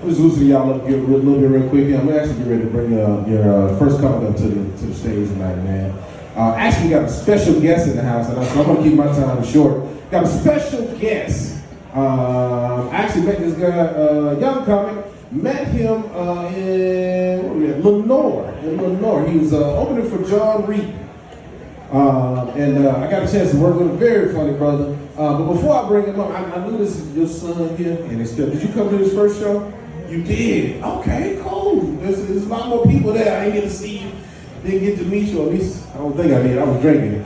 just loosen y'all up here a little bit real quick. I'm actually get ready to bring your first couple up to the stage tonight, man. Actually, got a special guest in the house, and I'm going to keep my time short. Got a special guest. I actually met this guy, young comic. Met him in Lenore. He was opening for John Reed. And I got a chance to work with a very funny brother. But before I bring him up, I knew this is your son here. And did you come to this first show? You did? Okay, cool. There's a lot more people there. I didn't get to see you. Didn't get to meet you. At least, I don't think I did. I was drinking.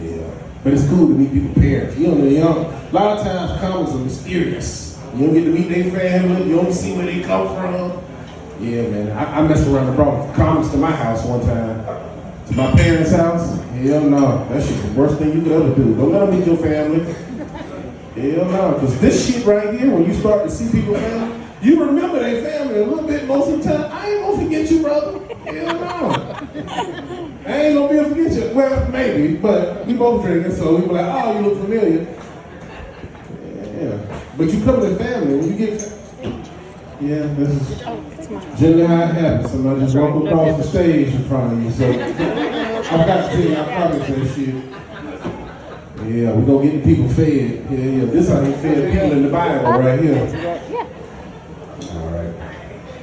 Yeah. But it's cool to meet people's parents. You know, a lot of times comics are mysterious. You don't get to meet their family. You don't see where they come from. Yeah, man. I messed around and brought comics to my house one time. To my parents' house. Hell no. That shit's the worst thing you could ever do. Don't let them meet your family. Hell no. Because this shit right here, when you start to see people's family, you remember their family a little bit most of the time. I ain't gonna forget you, brother. Hell no. I ain't gonna be able to forget you. Well, maybe, but we both drinking, so we be like, oh, you look familiar. Yeah. But you come to the family, when you get... Yeah, this is generally how it happens. Somebody just walk across the stage in front of you. So I've got to tell you, I promise that shit. Yeah, we're gonna get the people fed. Yeah. This how they fed people in the Bible right here. All right.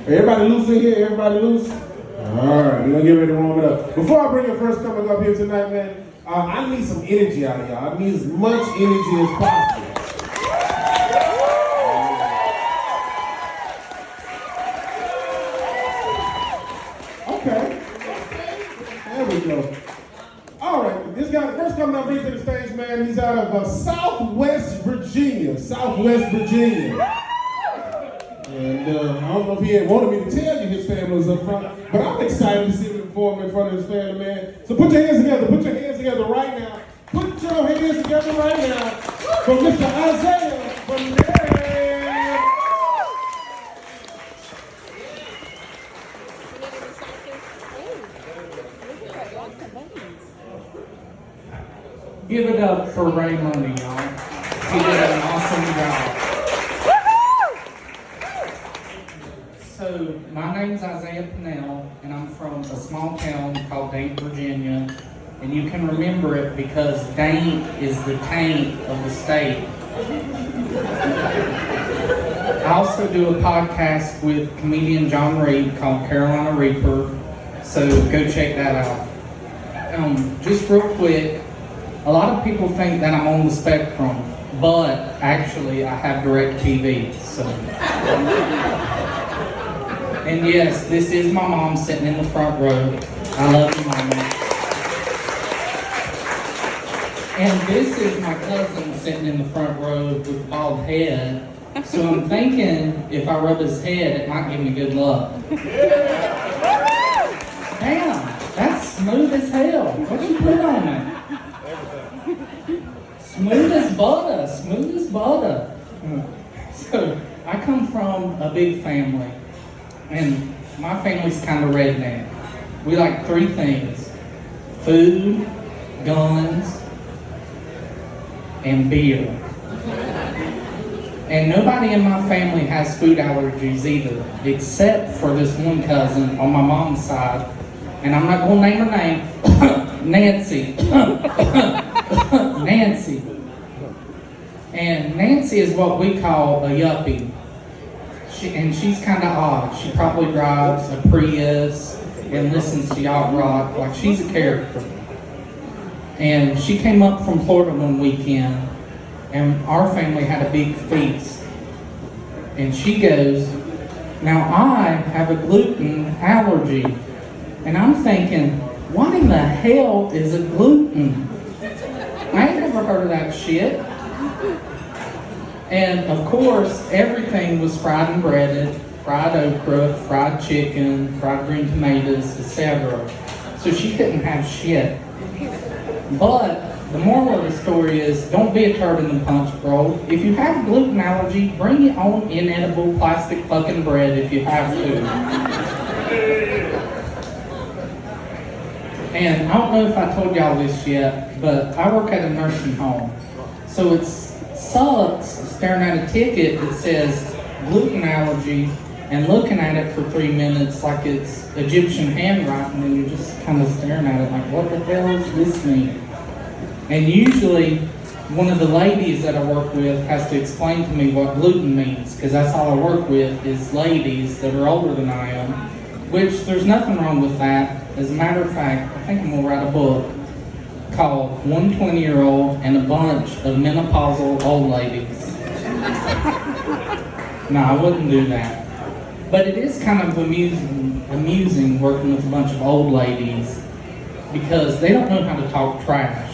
Everybody loose in here? Everybody loose? All right, we're gonna get ready to warm it up. Before I bring the first coming up here tonight, man, I need some energy out of y'all. I need as much energy as possible. There we go. All right, this guy, the first coming up to the stage, man, he's out of Southwest Virginia. And I don't know if he had wanted me to tell you his family was up front, but I'm excited to see him perform in front of his family, man. So put your hands together right now. Put your hands together right now for Mr. Isaiah from there. Give it up for Ray Money, y'all. He did an awesome job. So, my name's Isaiah Pennell, and I'm from a small town called Dane, Virginia. And you can remember it because Dane is the taint of the state. I also do a podcast with comedian John Reed called Carolina Reaper, so go check that out. Just real quick, a lot of people think that I'm on the spectrum, but actually I have DirecTV, so. And yes, this is my mom sitting in the front row. I love you, Mama. And this is my cousin sitting in the front row with a bald head. So I'm thinking if I rub his head, it might give me good luck. Damn, that's smooth as hell. What you put on it? Smooth as butter. So, I come from a big family, and my family's kind of redneck. We like three things: food, guns, and beer. And nobody in my family has food allergies either, except for this one cousin on my mom's side, and I'm not going to name her name, Nancy. Nancy. And Nancy is what we call a yuppie. She's kind of odd. She probably drives a Prius and listens to yacht rock. Like, she's a character. And she came up from Florida one weekend, and our family had a big feast. And she goes, now I have a gluten allergy. And I'm thinking, what in the hell is a gluten? I ain't never heard of that shit. And of course, everything was fried and breaded, fried okra, fried chicken, fried green tomatoes, etc. So she couldn't have shit. But the moral of the story is, don't be a turd in the punch bowl. If you have a gluten allergy, bring your own inedible plastic fucking bread if you have to. And I don't know if I told y'all this yet, but I work at a nursing home. So it's sucks staring at a ticket that says gluten allergy and looking at it for 3 minutes like it's Egyptian handwriting, and you're just kind of staring at it like, what the hell does this mean? And usually, one of the ladies that I work with has to explain to me what gluten means, because that's all I work with is ladies that are older than I am, which there's nothing wrong with that. As a matter of fact, I think I'm going to write a book called 120-Year-Old and a Bunch of Menopausal Old Ladies. No, I wouldn't do that. But it is kind of amusing working with a bunch of old ladies because they don't know how to talk trash.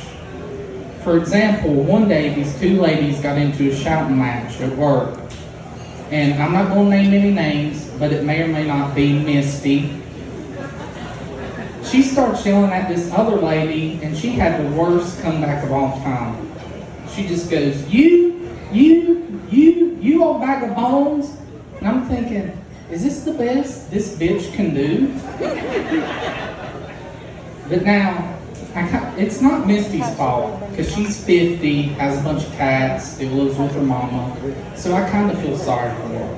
For example, one day these two ladies got into a shouting match at work. And I'm not going to name any names, but it may or may not be Misty. She starts yelling at this other lady, and she had the worst comeback of all time. She just goes, you old bag of bones. And I'm thinking, is this the best this bitch can do? But now, it's not Misty's fault, because she's 50, has a bunch of cats, still lives with her mama, so I kind of feel sorry for her.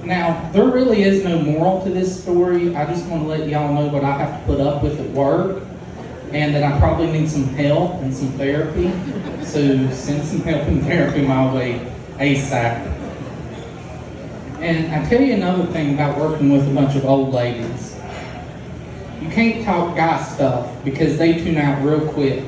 Now, there really is no moral to this story. I just want to let y'all know what I have to put up with at work, and that I probably need some help and some therapy, so send some help and therapy my way ASAP. And I tell you another thing about working with a bunch of old ladies. You can't talk guy stuff because they tune out real quick.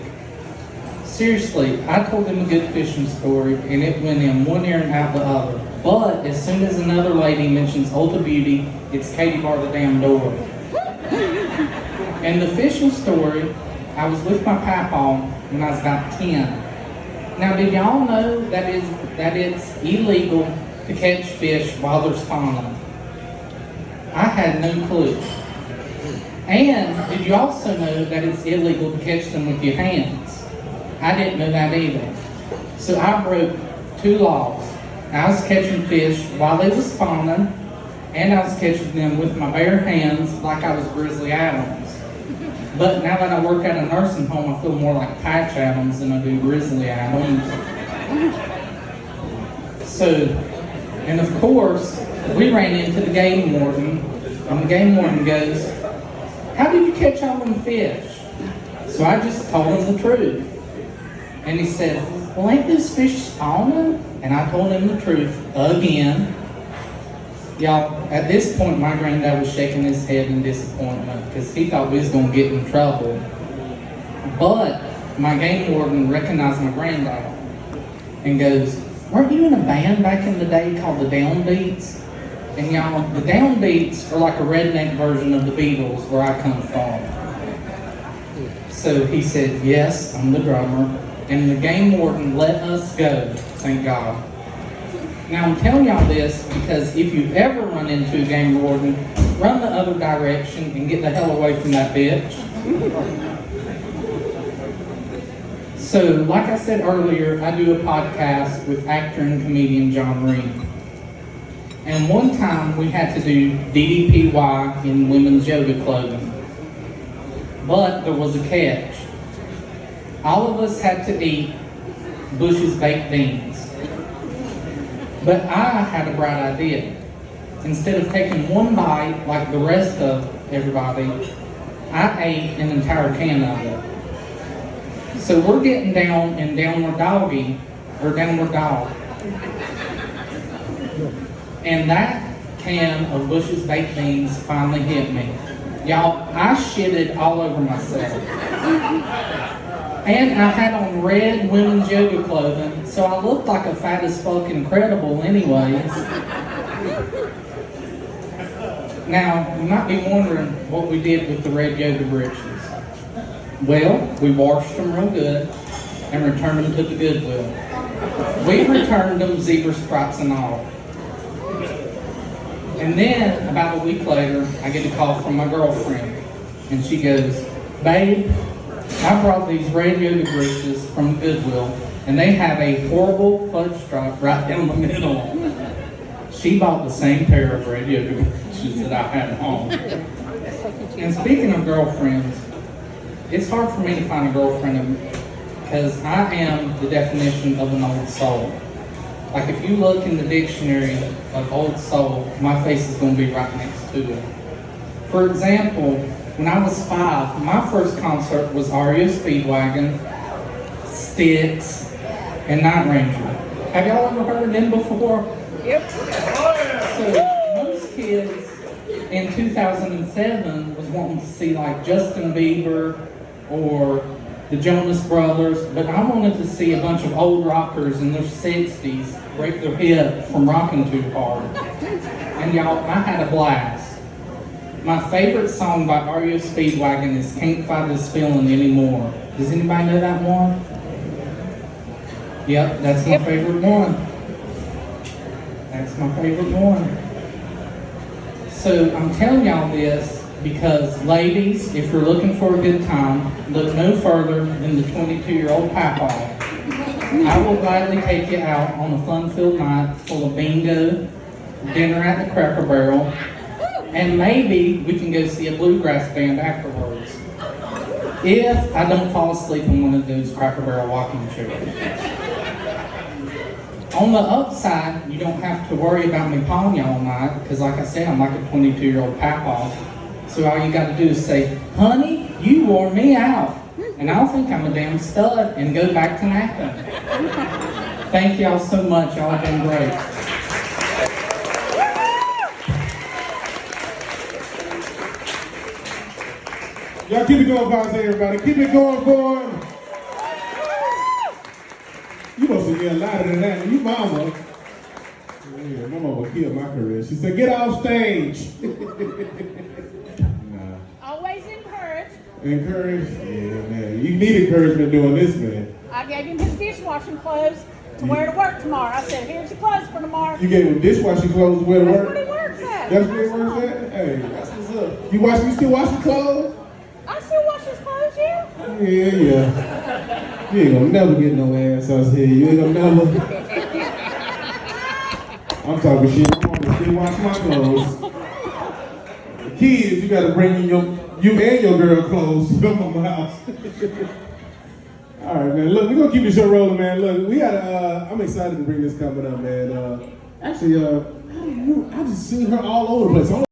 Seriously, I told them a good fishing story and it went in one ear and out the other. But as soon as another lady mentions Ulta Beauty, it's Katie bar the damn door. And the fishing story, I was with my papa when I was about 10. Now, did y'all know that it's illegal to catch fish while they're spawning? I had no clue. And did you also know that it's illegal to catch them with your hands? I didn't know that either. So I broke 2 laws. I was catching fish while they were spawning, and I was catching them with my bare hands like I was Grizzly Adams. But now that I work at a nursing home, I feel more like Patch Adams than I do Grizzly Adams. So, and of course, we ran into the game warden, and the game warden goes, "How did you catch all them fish?" So I just told him the truth. And he said, "Well, ain't this fish spawning?" And I told him the truth again. Y'all, at this point, my granddad was shaking his head in disappointment because he thought we was going to get in trouble. But my game warden recognized my granddad and goes, "Weren't you in a band back in the day called the Downbeats?" And y'all, the Downbeats are like a redneck version of the Beatles where I come from. So he said, "Yes, I'm the drummer." And the game warden let us go, thank God. Now I'm telling y'all this because if you ever run into a game warden, run the other direction and get the hell away from that bitch. So, like I said earlier, I do a podcast with actor and comedian John Reed. And one time we had to do DDPY in women's yoga clothing. But there was a catch. All of us had to eat Bush's baked beans. But I had a bright idea. Instead of taking one bite like the rest of everybody, I ate an entire can of it. So we're getting down in downward dog. And that can of Bush's baked beans finally hit me. Y'all, I shitted all over myself. And I had on red women's yoga clothing, so I looked like a fat as fuck Incredible anyways. Now, you might be wondering what we did with the red yoga britches. Well, we washed them real good and returned them to the Goodwill. We returned them zebra stripes and all. And then, about a week later, I get a call from my girlfriend. And she goes, "Babe, I brought these red yoga britches from Goodwill, and they have a horrible fudge stripe right down the middle." She bought the same pair of red yoga britches that I had at home. And speaking of girlfriends, it's hard for me to find a girlfriend because I am the definition of an old soul. Like if you look in the dictionary of old soul, my face is going to be right next to it. For example, when I was 5, my first concert was REO Speedwagon, Styx, and Night Ranger. Have y'all ever heard of them before? Yep. So most kids in 2007 was wanting to see like Justin Bieber or the Jonas Brothers, but I wanted to see a bunch of old rockers in their 60s break their hip from rocking too hard. And y'all, I had a blast. My favorite song by REO Speedwagon is Can't Fight This Feeling Anymore. Does anybody know that one? Yep, that's my favorite one. That's my favorite one. So I'm telling y'all this because, ladies, if you're looking for a good time, look no further than the 22-year-old Papa. I will gladly take you out on a fun-filled night full of bingo, dinner at the Cracker Barrel, and maybe we can go see a bluegrass band afterwards. If I don't fall asleep on one of those Cracker Barrel walking chairs. On the upside, you don't have to worry about me pawing you all night, because like I said, I'm like a 22-year-old papa. So all you gotta do is say, honey, you wore me out. And I'll think I'm a damn stud and go back to napping. Thank y'all so much, y'all have been great. Y'all keep it going, guys, everybody. Keep it going. You must have yelled louder than that. You mama. Yeah, my mama killed my career. She said, get off stage. Nah. Always encouraged. Encouraged? Yeah, man. You need encouragement doing this, man. I gave him his dishwashing clothes to wear to work tomorrow. I said, here's your clothes for tomorrow. You gave him dishwashing clothes to wear to That's work? what he works at. That's where he works at? Hey, that's what's up. You still wash your clothes? I still wash his clothes, yeah. Yeah. You ain't gonna never get no ass out here. You ain't gonna never. I'm talking shit. I'm gonna still wash my clothes. The kids, you gotta bring you and your girl clothes to my house. All right, man. Look, we're gonna keep the show rolling, man. Look, we got I'm excited to bring this coming up, man. Actually, I just seen her all over the place.